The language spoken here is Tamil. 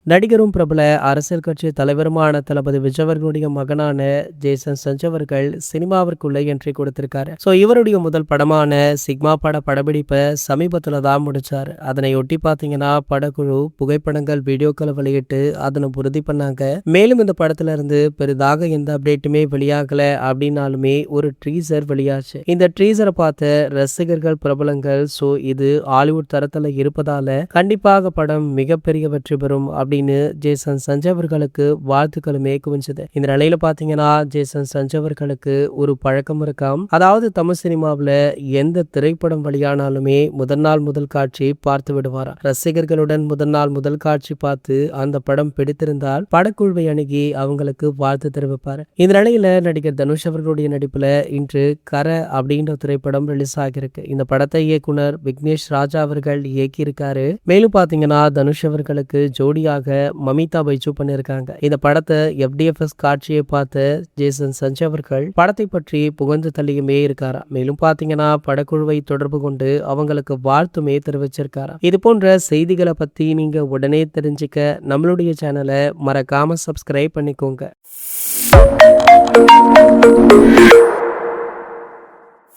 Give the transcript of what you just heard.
நடிகரும் பிரபல அரசியல் கட்சி தலைவருமான தளபதி விஜய் அவர்களுடைய மகனான ஜேசன் சஞ்சய் அவர்கள் சினிமாவிற்குள்ள என்ட்ரி கொடுத்திருக்காரு. இவருடைய முதல் படமான சிக்மா படப்பிடிப்பை சமீபத்துல தான் முடிச்சாரு. அதனை ஒட்டி பாத்தீங்கன்னா படக்குழு புகைப்படங்கள் வீடியோக்களை வெளியிட்டு அதனை உறுதி பண்ணாங்க. மேலும் இந்த படத்துல இருந்து பெரிதாக எந்த அப்டேட்டுமே வெளியாகல அப்படின்னாலுமே ஒரு ட்ரீசர் வெளியாச்சு. இந்த ட்ரீசரை பார்த்த ரசிகர்கள் பிரபலங்கள் இது ஹாலிவுட் தரத்துல இருப்பதால கண்டிப்பாக படம் மிகப்பெரிய வெற்றி பெறும் அப்படின்னு ஜேசன் சஞ்சய் அவர்களுக்கு வாழ்த்துக்களுமே குவிஞ்சது. இந்த நிலையில பாத்தீங்கன்னா ஜேசன் சஞ்சய் அவர்களுக்கு ஒரு பழக்கம் இருக்காம். அதாவது தமிழ் சினிமாவில எந்த திரைப்படம் வெளியானாலுமே முதல் காட்சி பார்த்து விடுவாராம். ரசிகர்களுடன் முதல் காட்சி பார்த்து அந்த படம் பிடித்திருந்தால் படக்குழுவை அணுகி அவங்களுக்கு வாழ்த்து தெரிவிப்பார். இந்த நிலையில நடிகர் தனுஷ் அவர்களுடைய நடிப்புல இன்று கர அப்படின்ற திரைப்படம் ரிலீஸ் ஆகியிருக்கு. இந்த படத்தை இயக்குனர் விக்னேஷ் ராஜா அவர்கள் இயக்கியிருக்காரு. மேலும் பாத்தீங்கன்னா தனுஷ் அவர்களுக்கு ஜோடியாக மமிதா பைஜு பண்ணிருக்காங்க. இந்த படத்தை FDFS காட்சியை பார்த்த ஜேசன் சஞ்சய் அவர்கள் படத்தை பற்றி புகழ்ந்து தள்ளியுமே இருக்காரா. மேலும் பாத்தீங்கன்னா படக்குழுவை தொடர்பு கொண்டு அவங்களுக்கு வாழ்த்துமே தெரிவிச்சிருக்காரா. இது போன்ற செய்திகளை பத்தி நீங்க உடனே தெரிஞ்சுக்க நம்மளுடைய சேனலை மறக்காம சப்ஸ்கிரைப் பண்ணிக்கோங்க.